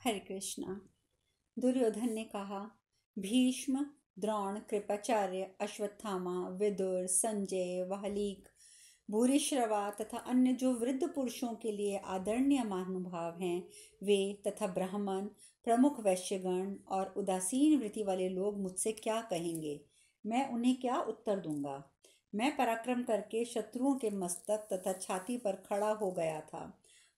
हरे कृष्णा। दुर्योधन ने कहा, भीष्म, द्रोण, कृपाचार्य, अश्वत्थामा, विदुर, संजय, वाहलीक, भूरिश्रवा तथा अन्य जो वृद्ध पुरुषों के लिए आदरणीय महानुभाव हैं, वे तथा ब्राह्मण, प्रमुख वैश्यगण और उदासीन वृत्ति वाले लोग मुझसे क्या कहेंगे? मैं उन्हें क्या उत्तर दूंगा? मैं पराक्रम करके शत्रुओं के मस्तक तथा छाती पर खड़ा हो गया था,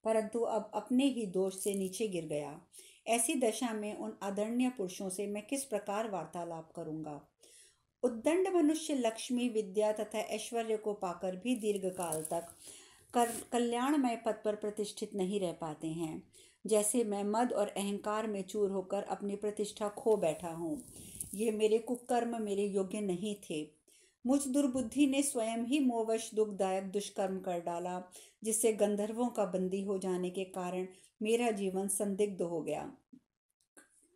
परंतु अब अपने ही दोष से नीचे गिर गया। ऐसी दशा में उन आदरणीय पुरुषों से मैं किस प्रकार वार्तालाप करूंगा? उद्दंड मनुष्य लक्ष्मी, विद्या तथा ऐश्वर्य को पाकर भी दीर्घकाल तक कल्याणमय पद पर प्रतिष्ठित नहीं रह पाते हैं। जैसे मैं मद और अहंकार में चूर होकर अपनी प्रतिष्ठा खो बैठा हूँ। ये मेरे कुकर्म मेरे योग्य नहीं थे। मुझ दुर्बुद्धि ने स्वयं ही मोहवश दुखदायक दुष्कर्म कर डाला, जिससे गंधर्वों का बंदी हो जाने के कारण मेरा जीवन संदिग्ध हो गया।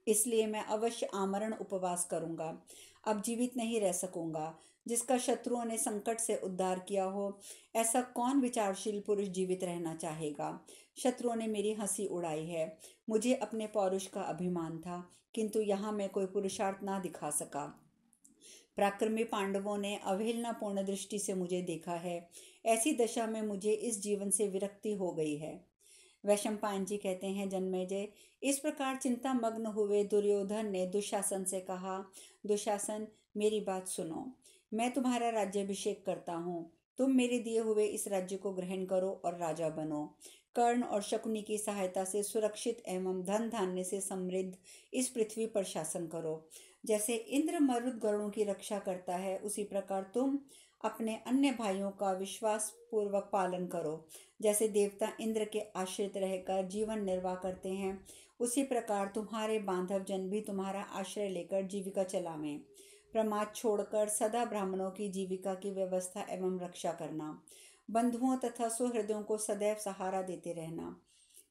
इसलिए मैं अवश्य आमरण उपवास करूंगा। अब जीवित नहीं रह सकूंगा। जिसका शत्रुओं ने संकट से उद्धार किया हो, ऐसा कौन विचारशील पुरुष जीवित रहना चाहेगा? शत्रुओं ने मेरी हंसी उड़ाई है। मुझे अपने पौरुष का अभिमान था, किंतु यहाँ मैं कोई पुरुषार्थ ना दिखा सका। पराक्रमी पांडवों ने अवहेलनापूर्ण दृष्टि से मुझे देखा है। ऐसी दशा में मुझे इस जीवन से विरक्ति हो गई है। वैशंपायन जी कहते हैं, जन्मेजय, इस प्रकार चिंता मग्न हुए दुर्योधन ने दुशासन से कहा, दुशासन, मेरी बात सुनो। मैं तुम्हारा राज्याभिषेक करता हूँ। तुम मेरे दिए हुए इस राज्य को ग्रहण करो और राजा बनो। कर्ण और शकुनी की सहायता से सुरक्षित एवं धन धान्य से समृद्ध इस पृथ्वी पर शासन करो। जैसे इंद्र मरुद गरुड़ों की रक्षा करता है, उसी प्रकार तुम अपने अन्य भाइयों का विश्वास पूर्वक पालन करो। जैसे देवता इंद्र के आश्रित रहकर जीवन निर्वाह करते हैं, उसी प्रकार तुम्हारे बांधव जन भी तुम्हारा आश्रय लेकर जीविका चलावें। प्रमाद छोड़कर सदा ब्राह्मणों की जीविका की व्यवस्था एवं रक्षा करना। बंधुओं तथा सुहृदों को सदैव सहारा देते रहना।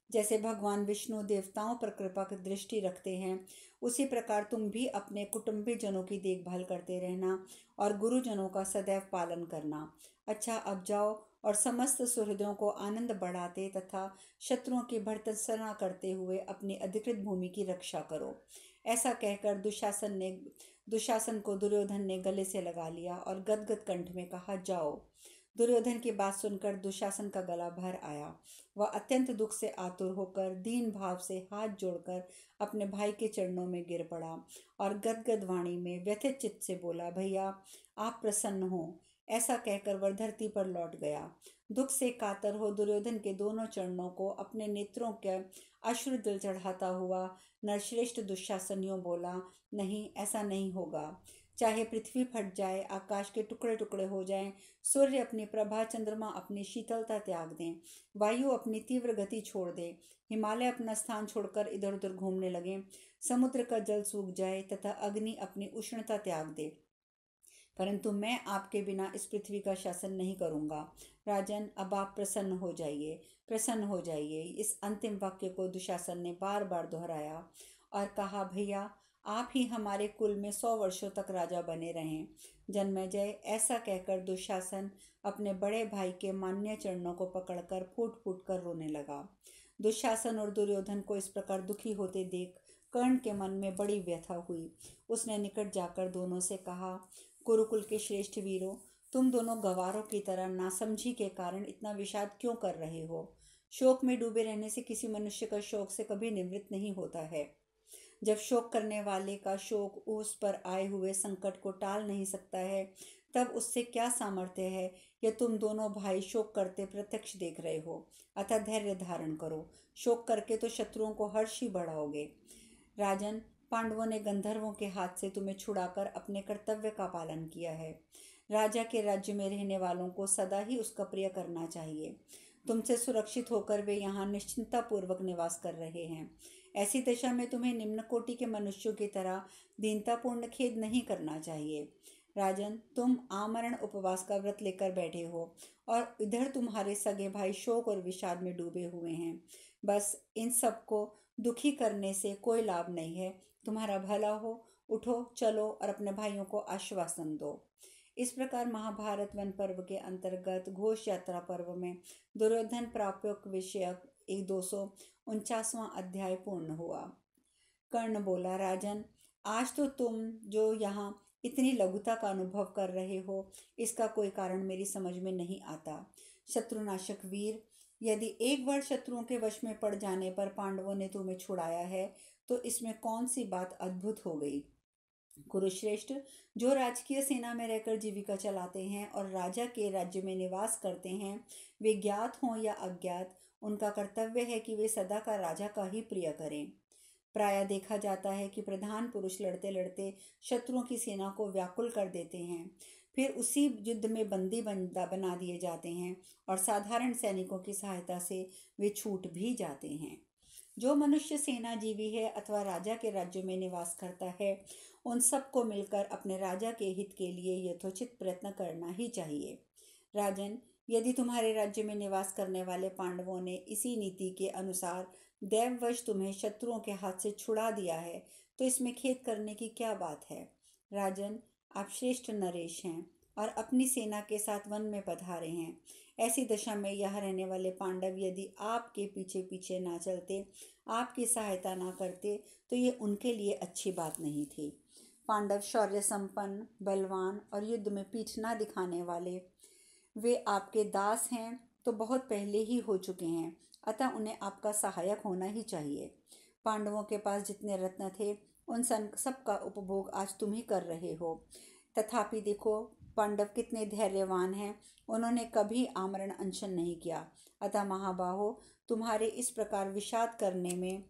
जैसे भगवान विष्णु देवताओं पर कृपा की दृष्टि रखते हैं, उसी प्रकार तुम भी अपने कुटुंबी जनों की देखभाल करते रहना और गुरुजनों का सदैव पालन करना। अच्छा, अब जाओ और समस्त सुहृदों को आनंद बढ़ाते तथा शत्रुओं की भर्त्सना करते हुए अपनी अधिकृत भूमि की रक्षा करो। ऐसा कहकर दुशासन को दुर्योधन ने गले से लगा लिया और गदगद कंठ में कहा, जाओ। दुर्योधन की बात सुनकर दुशासन का गला भर आया। वह अत्यंत दुख से आतुर होकर दीन भाव से हाथ जोड़कर अपने भाई के चरणों में गिर पड़ा और गदगद वाणी में व्यथित चित्त से बोला, भैया, आप प्रसन्न हो। ऐसा कहकर वह धरती पर लौट गया। दुख से कातर हो दुर्योधन के दोनों चरणों को अपने नेत्रों के अश्रु दिल चढ़ाता हुआ नरश्रेष्ठ दुशासन यूं बोला, नहीं, ऐसा नहीं होगा। चाहे पृथ्वी फट जाए, आकाश के टुकड़े टुकड़े हो जाएं, सूर्य अपनी प्रभा, चंद्रमा अपनी शीतलता त्याग दें, वायु अपनी तीव्र गति छोड़ दे, हिमालय अपना स्थान छोड़कर इधर उधर घूमने लगे, समुद्र का जल सूख जाए तथा अग्नि अपनी उष्णता त्याग दे, परंतु मैं आपके बिना इस पृथ्वी का शासन नहीं करूंगा। राजन, अब आप प्रसन्न हो जाइए, प्रसन्न हो जाइए। इस अंतिम वाक्य को दुशासन ने बार बार दोहराया और कहा, भैया, आप ही हमारे कुल में 100 वर्षों तक राजा बने रहें। जन्मेजय, ऐसा कहकर दुशासन अपने बड़े भाई के मान्य चरणों को पकड़कर फूट फूट कर रोने लगा। दुशासन और दुर्योधन को इस प्रकार दुखी होते देख कर्ण के मन में बड़ी व्यथा हुई। उसने निकट जाकर दोनों से कहा, कुरुकुल के श्रेष्ठ वीरों, तुम दोनों गवारों की तरह नासमझी के कारण इतना विषाद क्यों कर रहे हो? शोक में डूबे रहने से किसी मनुष्य का शोक से कभी निवृत्त नहीं होता है। जब शोक करने वाले का शोक उस पर आए हुए संकट को टाल नहीं सकता है, तब उससे क्या सामर्थ्य है? यह तुम दोनों भाई शोक करते प्रत्यक्ष देख रहे हो। अतः धैर्य धारण करो। शोक करके तो शत्रुओं को हर्ष ही बढ़ाओगे। राजन, पांडवों ने गंधर्वों के हाथ से तुम्हें छुड़ाकर अपने कर्तव्य का पालन किया है। राजा के राज्य में रहने वालों को सदा ही उसका प्रिय करना चाहिए। तुमसे सुरक्षित होकर वे यहाँ निश्चिंता पूर्वक निवास कर रहे हैं। ऐसी दशा में तुम्हें निम्न कोटि के मनुष्यों की तरह दीनतापूर्ण खेद नहीं करना चाहिए। राजन, तुम आमरण उपवास का व्रत लेकर बैठे हो और इधर तुम्हारे सगे भाई शोक और विषाद में डूबे हुए हैं। बस इन सबको दुखी करने से कोई लाभ नहीं है। तुम्हारा भला हो, उठो, चलो और अपने भाइयों को आश्वासन दो। इस प्रकार महाभारत वन पर्व के अंतर्गत घोष यात्रा पर्व में दुर्योधन प्रापक विषयक 200 49वां अध्याय पूर्ण हुआ। कर्ण बोला, राजन, आज तो तुम जो यहाँ इतनी लघुता का अनुभव कर रहे हो, इसका कोई कारण मेरी समझ में नहीं आता। शत्रुनाशक वीर, यदि एक बार शत्रुओं के वश में पड़ जाने पर पांडवों ने तुम्हें छुड़ाया है, तो इसमें कौन सी बात अद्भुत हो गई। कुरुश्रेष्ठ, जो राजकीय सेना में रहकर जीविका चलाते हैं और राजा के राज्य में निवास करते हैं, वे ज्ञात हों या अज्ञात, उनका कर्तव्य है कि वे सदा का राजा का ही प्रिय करें। प्रायः देखा जाता है कि प्रधान पुरुष लड़ते लड़ते शत्रुओं की सेना को व्याकुल कर देते हैं, फिर उसी युद्ध में बंदी बना दिए जाते हैं और साधारण सैनिकों की सहायता से वे छूट भी जाते हैं। जो मनुष्य सेनाजीवी है अथवा राजा के राज्य में निवास करता है, उन सबको मिलकर अपने राजा के हित के लिए यथोचित प्रयत्न करना ही चाहिए। राजन, यदि तुम्हारे राज्य में निवास करने वाले पांडवों ने इसी नीति के अनुसार दैववश तुम्हें शत्रुओं के हाथ से छुड़ा दिया है, तो इसमें खेद करने की क्या बात है। राजन, आप श्रेष्ठ नरेश हैं और अपनी सेना के साथ वन में पधारे हैं। ऐसी दशा में यहाँ रहने वाले पांडव यदि आपके पीछे पीछे ना चलते, आपकी सहायता ना करते, तो ये उनके लिए अच्छी बात नहीं थी। पांडव शौर्य संपन्न, बलवान और युद्ध में पीठ ना दिखाने वाले, वे आपके दास हैं तो बहुत पहले ही हो चुके हैं, अतः उन्हें आपका सहायक होना ही चाहिए। पांडवों के पास जितने रत्न थे, उन सब का उपभोग आज तुम ही कर रहे हो। तथापि देखो, पांडव कितने धैर्यवान हैं, उन्होंने कभी आमरण अनशन नहीं किया। अतः महाबाहो, तुम्हारे इस प्रकार विषाद करने में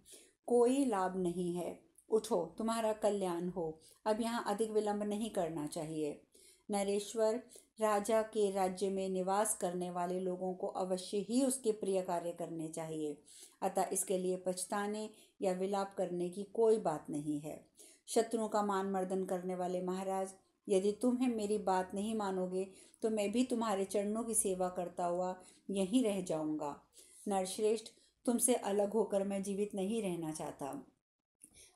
कोई लाभ नहीं है। उठो, तुम्हारा कल्याण हो। अब यहाँ अधिक विलंब नहीं करना चाहिए। नरेश्वर, राजा के राज्य में निवास करने वाले लोगों को अवश्य ही उसके प्रिय कार्य करने चाहिए, अतः इसके लिए पछताने या विलाप करने की कोई बात नहीं है। शत्रुओं का मान मर्दन करने वाले महाराज, यदि तुम्हें मेरी बात नहीं मानोगे, तो मैं भी तुम्हारे चरणों की सेवा करता हुआ यहीं रह जाऊंगा। नरश्रेष्ठ, तुमसे अलग होकर मैं जीवित नहीं रहना चाहता।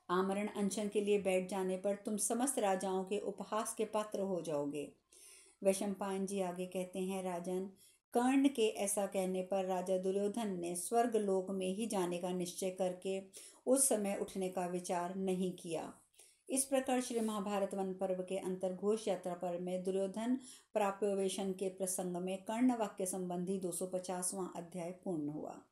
आमरण अनशन के लिए बैठ जाने पर तुम समस्त राजाओं के उपहास के पात्र हो जाओगे। वैशंपायन जी आगे कहते हैं, राजन, कर्ण के ऐसा कहने पर राजा दुर्योधन ने स्वर्ग लोक में ही जाने का निश्चय करके उस समय उठने का विचार नहीं किया। इस प्रकार श्री महाभारत वन पर्व के अंतर घोष यात्रा पर्व में दुर्योधन प्राप्योवेशन के प्रसंग में कर्ण वाक्य संबंधी 250वां अध्याय पूर्ण हुआ।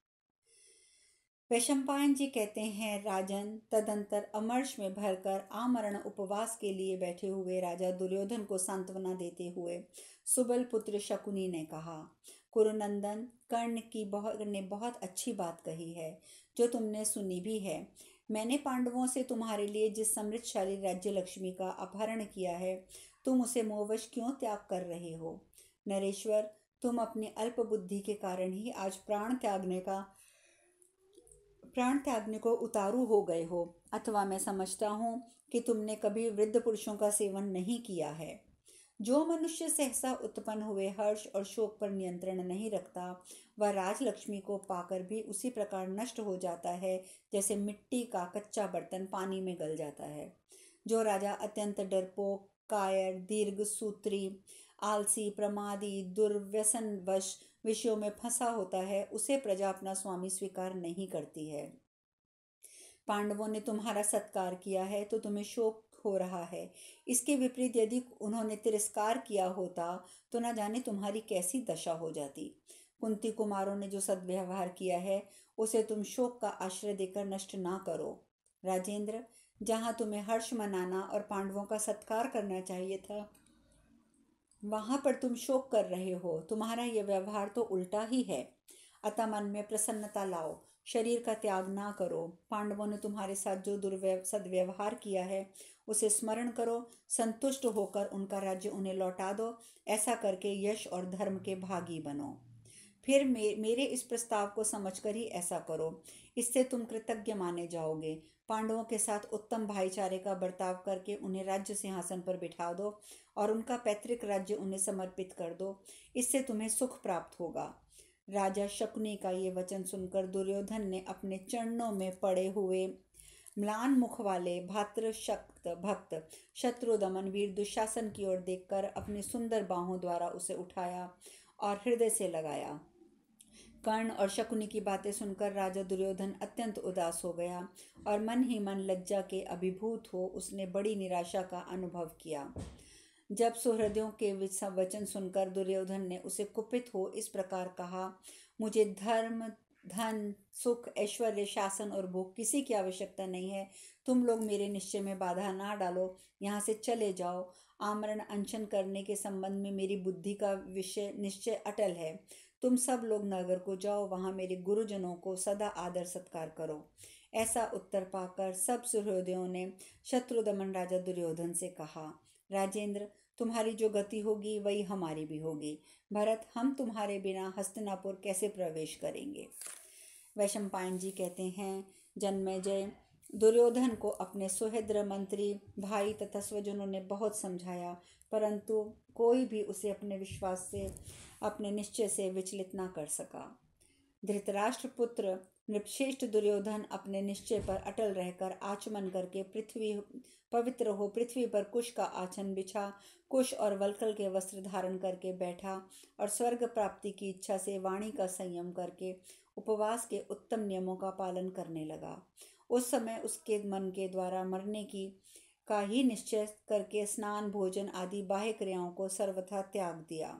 वैशंपायन जी कहते हैं, राजन, तदंतर अमर्ष में भरकर आमरण उपवास के लिए बैठे हुए राजा दुर्योधन को सांत्वना देते हुए सुबल पुत्र शकुनी ने कहा, कुरुनंदन, कर्ण ने बहुत अच्छी बात कही है, जो तुमने सुनी भी है। मैंने पांडवों से तुम्हारे लिए जिस समृद्धशाली राज्य लक्ष्मी का अपहरण किया है, तुम उसे मोहवश क्यों त्याग कर रहे हो। नरेश्वर, तुम अपनी अल्प बुद्धि के कारण ही आज प्राण त्यागने को उतारू हो गए हो, अथवा मैं समझता हूँ कि तुमने कभी वृद्ध पुरुषों का सेवन नहीं किया है। जो मनुष्य सहसा उत्पन्न हुए हर्ष और शोक पर नियंत्रण नहीं रखता, वह राजलक्ष्मी को पाकर भी उसी प्रकार नष्ट हो जाता है, जैसे मिट्टी का कच्चा बर्तन पानी में गल जाता है। जो राजा अत्यंत डरपोक, कायर, दीर्घ सूत्री, आलसी, प्रमादी, दुर्व्यसनवश विषयों में फंसा होता है, उसे प्रजा अपना स्वामी स्वीकार नहीं करती है। पांडवों ने तुम्हारा सत्कार किया है तो तुम्हें शोक हो रहा है। इसके विपरीत यदि उन्होंने तिरस्कार किया होता, तो न जाने तुम्हारी कैसी दशा हो जाती। कुंती कुमारों ने जो सद्व्यवहार किया है, उसे तुम शोक का आश्रय देकर नष्ट ना करो। राजेंद्र, जहाँ तुम्हें हर्ष मनाना और पांडवों का सत्कार करना चाहिए था, वहां पर तुम शोक कर रहे हो। तुम्हारा यह व्यवहार तो उल्टा ही है। अतः मन में प्रसन्नता लाओ, शरीर का त्याग ना करो। पांडवों ने तुम्हारे साथ जो सद्व्यवहार किया है, उसे स्मरण करो, संतुष्ट होकर उनका राज्य उन्हें लौटा दो। ऐसा करके यश और धर्म के भागी बनो। फिर मेरे इस प्रस्ताव को समझकर ही ऐसा करो, इससे तुम कृतज्ञ माने जाओगे। पांडवों के साथ उत्तम भाईचारे का बर्ताव करके उन्हें राज्य सिंहासन पर बिठा दो और उनका पैतृक राज्य उन्हें समर्पित कर दो। इससे तुम्हें सुख प्राप्त होगा। राजा शकुनी का ये वचन सुनकर दुर्योधन ने अपने चरणों में पड़े हुए म्लान मुख वाले भातृशक्त भक्त शत्रुदमन वीर दुशासन की ओर देखकर अपनी सुंदर बाहों द्वारा उसे उठाया और हृदय से लगाया। कर्ण और शकुनी की बातें सुनकर राजा दुर्योधन अत्यंत उदास हो गया और मन ही मन लज्जा के अभिभूत हो उसने बड़ी निराशा का अनुभव किया। जब सुहृदयों के वचन सुनकर दुर्योधन ने उसे कुपित हो इस प्रकार कहा, मुझे धर्म, धन, सुख, ऐश्वर्य, शासन और भोग किसी की आवश्यकता नहीं है। तुम लोग मेरे निश्चय में बाधा ना डालो, यहाँ से चले जाओ। आमरण अनशन करने के संबंध में मेरी बुद्धि का विषय निश्चय अटल है। तुम सब लोग नगर को जाओ, वहाँ मेरे गुरुजनों को सदा आदर सत्कार करो। ऐसा उत्तर पाकर सब सुहृदयों ने शत्रुदमन राजा दुर्योधन से कहा, राजेंद्र, तुम्हारी जो गति होगी वही हमारी भी होगी। भरत, हम तुम्हारे बिना हस्तिनापुर कैसे प्रवेश करेंगे? वैशंपायन जी कहते हैं, जन्मेजय, दुर्योधन को अपने सुहृद मंत्री, भाई तथा स्वजनों ने बहुत समझाया, परंतु कोई भी उसे अपने विश्वास से, अपने निश्चय से विचलित न कर सका। धृतराष्ट्र पुत्र नृपश्रेष्ठ दुर्योधन अपने निश्चय पर अटल रहकर आचमन करके पवित्र हो पृथ्वी पर कुश का आसन बिछा, कुश और वल्कल के वस्त्र धारण करके बैठा और स्वर्ग प्राप्ति की इच्छा से वाणी का संयम करके उपवास के उत्तम नियमों का पालन करने लगा। उस समय उसके मन के द्वारा मरने का ही निश्चय करके स्नान, भोजन आदि बाह्य क्रियाओं को सर्वथा त्याग दिया।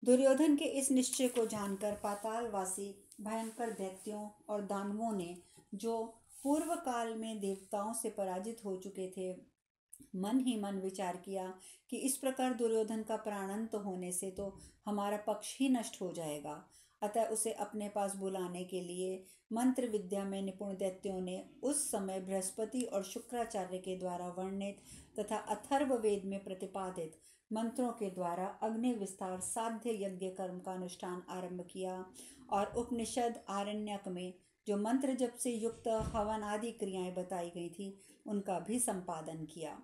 दुर्योधन के इस निश्चय को जानकर पातालवासी भयंकर दैत्यों और दानवों ने, जो पूर्व काल में देवताओं से पराजित हो चुके थे, मन ही मन विचार किया कि इस प्रकार दुर्योधन का प्राणांत होने से तो हमारा पक्ष ही नष्ट हो जाएगा। अतः उसे अपने पास बुलाने के लिए मंत्र विद्या में निपुण दैत्यों ने उस समय बृहस्पति और शुक्राचार्य के द्वारा वर्णित तथा अथर्व वेद में प्रतिपादित मंत्रों के द्वारा अग्नि विस्तार साध्य यज्ञ कर्म का अनुष्ठान आरंभ किया और उपनिषद आरण्यक में जो मंत्र जप से युक्त हवन आदि क्रियाएं बताई गई थी उनका भी संपादन किया।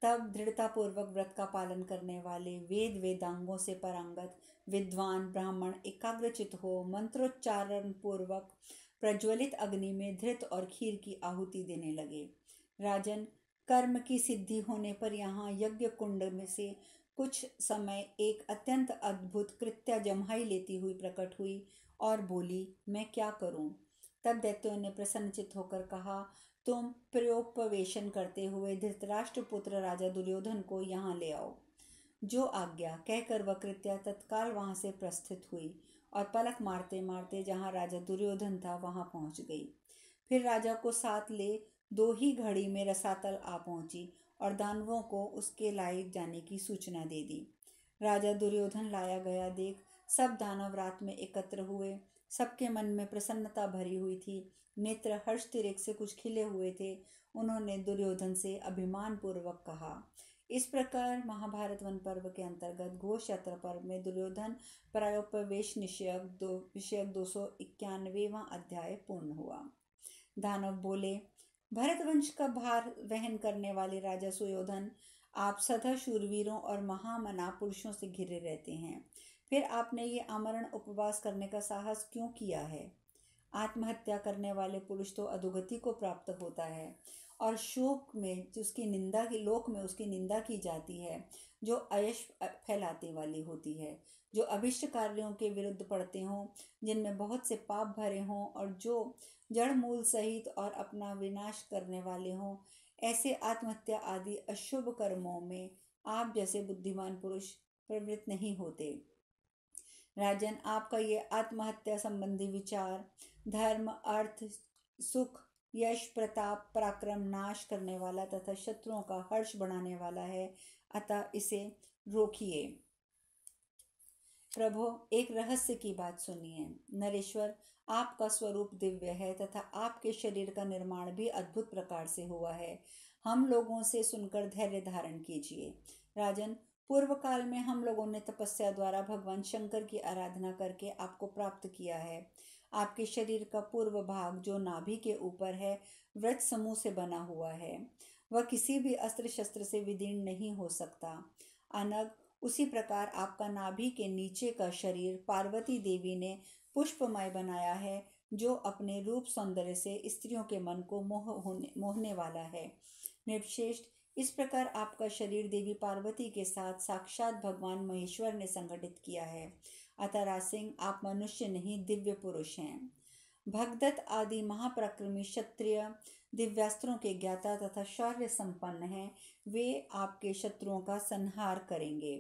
तब दृढ़तापूर्वक व्रत का पालन करने वाले वेद वेदांगों से पारंगत विद्वान ब्राह्मण एकाग्रचित हो मंत्रोच्चारण पूर्वक प्रज्वलित अग्नि में धृत और खीर की आहुति देने लगे। राजन, कर्म की सिद्धि होने पर यहाँ यज्ञ कुंड में से कुछ समय एक अत्यंत अद्भुत कृत्या जम्हाई लेती हुई प्रकट हुई और बोली, मैं क्या करूं? तब दैत्यों ने प्रसन्नचित होकर कहा, तुम प्रयोपवेशन करते हुए धृतराष्ट्र पुत्र राजा दुर्योधन को यहाँ ले आओ। जो आज्ञा कहकर वह कृत्या तत्काल वहां से प्रस्थित हुई और पलक मारते मारते जहाँ राजा दुर्योधन था वहां पहुंच गई। फिर राजा को साथ ले 2 ही घड़ी में रसातल आ पहुंची और दानवों को उसके लाए जाने की सूचना दे दी। राजा दुर्योधन लाया गया देख सब दानव रात में एकत्र हुए। सबके मन में प्रसन्नता भरी हुई थी, नेत्र हर्ष तिरेक से कुछ खिले हुए थे। उन्होंने दुर्योधन से अभिमान पूर्वक कहा। इस प्रकार महाभारत वन पर्व के अंतर्गत घोष यात्रा पर्व में दुर्योधन प्रायोपवेश विषयक 291वां अध्याय पूर्ण हुआ। दानव बोले, भरतवंश का भार वहन करने वाले राजा सुयोधन, आप सदा शूरवीरों और महामना पुरुषों से घिरे रहते हैं, फिर आपने ये आमरण उपवास करने का साहस क्यों किया है? आत्महत्या करने वाले पुरुष तो अधोगति को प्राप्त होता है और शोक में जिसकी निंदा की लोक में उसकी निंदा की जाती है, जो अयश फैलाने वाली होती है, जो अभिष्ट कार्यों के विरुद्ध पड़ते हों, जिनमें बहुत से पाप भरे हों और जो जड़ मूल सहित और अपना विनाश करने वाले हों, ऐसे आत्महत्या आदि अशुभ कर्मों में आप जैसे बुद्धिमान पुरुष प्रवृत्त नहीं होते। राजन, आपका ये आत्महत्या संबंधी विचार धर्म, अर्थ, सुख, यश, प्रताप, पराक्रम नाश करने वाला तथा शत्रुओं का हर्ष बढ़ाने वाला है, अतः इसे रोकिए। प्रभु, एक रहस्य की बात सुनिए। नरेश्वर, आपका स्वरूप दिव्य है तथा आपके शरीर का निर्माण भी अद्भुत प्रकार से हुआ है। हम लोगों से सुनकर धैर्य धारण कीजिए। राजन, पूर्व काल में हम लोगों ने तपस्या द्वारा भगवान शंकर की आराधना करके आपको प्राप्त किया है। आपके शरीर का पूर्व भाग जो नाभि के ऊपर है, व्रत समूह से बना हुआ है। वह किसी भी अस्त्र शस्त्र से विदीर्ण नहीं हो सकता। अनग, उसी प्रकार आपका नाभि के नीचे का शरीर पार्वती देवी ने पुष्पमय बनाया है, जो अपने रूप सौंदर्य से स्त्रियों के मन को मोहने वाला है। निर्विशेष इस प्रकार आपका शरीर देवी पार्वती के साथ साक्षात भगवान महेश्वर ने संगठित किया है। अतः राजसिंह, आप मनुष्य नहीं दिव्य पुरुष हैं। भगदत्त आदि महापराक्रमी क्षत्रिय दिव्यास्त्रों के ज्ञाता तथा शौर्य संपन्न हैं। वे आपके शत्रुओं का संहार करेंगे।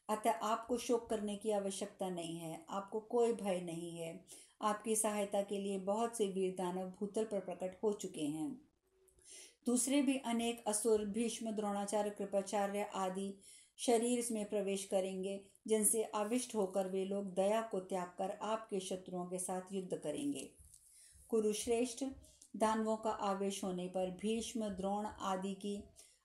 अतः आपको शोक करने की आवश्यकता नहीं है। आपको कोई भय नहीं है। आपकी सहायता के लिए बहुत से वीर दानव भूतल पर प्रकट हो चुके हैं। दूसरे भी अनेक असुर भीष्म, द्रोणाचार्य, कृपाचार्य आदि शरीर में प्रवेश करेंगे, जिनसे आविष्ट होकर वे लोग दया को त्याग कर आपके शत्रुओं के साथ युद्ध करेंगे। कुरुश्रेष्ठ, दानवों का आवेश होने पर भीष्म, द्रोण आदि की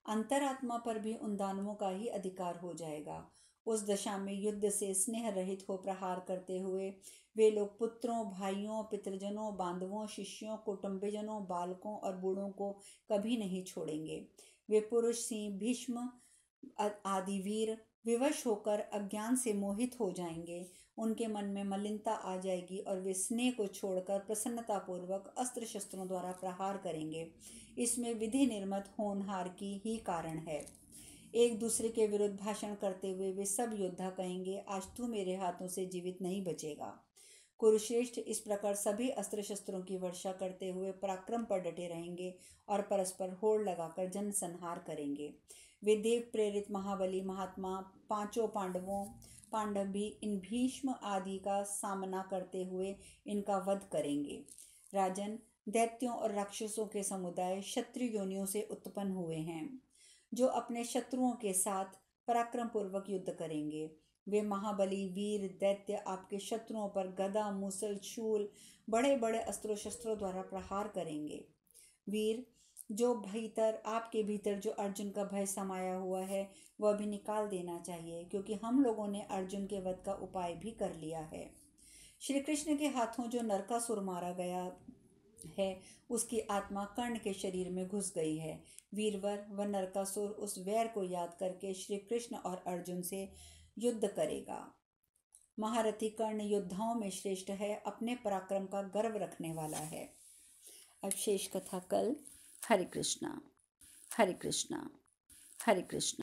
अंतरात्मा पर भी उन दानवों का ही अधिकार हो जाएगा। उस दशा में युद्ध से स्नेह रहित हो प्रहार करते हुए वे लोग पुत्रों, भाइयों, पितृजनों, बांधवों, शिष्यों, कुटुंबीजनों, बालकों और बूढ़ों को कभी नहीं छोड़ेंगे। वे पुरुष सिंह भीष्म आदि वीर विवश होकर अज्ञान से मोहित हो जाएंगे। उनके मन में मलिनता आ जाएगी और वे स्नेह को छोड़कर प्रसन्नतापूर्वक अस्त्र शस्त्रों द्वारा प्रहार करेंगे। इसमें विधि निर्मत होनहार की ही कारण है। एक दूसरे के विरुद्ध भाषण करते हुए वे सब योद्धा कहेंगे, आज तू मेरे हाथों से जीवित नहीं बचेगा। कुरुश्रेष्ठ इस प्रकार सभी अस्त्र शस्त्रों की वर्षा करते हुए पराक्रम पर डटे रहेंगे और परस्पर होड़ लगाकर जन संहार करेंगे। वे देव प्रेरित महाबली महात्मा पांचों पांडव भी इन भीष्म आदि का सामना करते हुए इनका वध करेंगे। राजन, दैत्यों और राक्षसों के समुदाय क्षत्रिय योनियों से उत्पन्न हुए हैं, जो अपने शत्रुओं के साथ पराक्रम पूर्वक युद्ध करेंगे। वे महाबली वीर दैत्य आपके शत्रुओं पर गदा, मूसल, शूल, बड़े बड़े अस्त्रों शस्त्रों द्वारा प्रहार करेंगे। वीर, जो आपके भीतर जो अर्जुन का भय समाया हुआ है वह भी निकाल देना चाहिए, क्योंकि हम लोगों ने अर्जुन के वध का उपाय भी कर लिया है। श्री कृष्ण के हाथों जो नरकासुर मारा गया है, उसकी आत्मा कर्ण के शरीर में घुस गई है। वीरवर, वह नरकासुर उस वैर को याद करके श्री कृष्ण और अर्जुन से युद्ध करेगा। महारथी कर्ण योद्धाओं में श्रेष्ठ है, अपने पराक्रम का गर्व रखने वाला है। अब शेष कथा कल। हरे कृष्णा, हरे कृष्णा, हरे कृष्णा।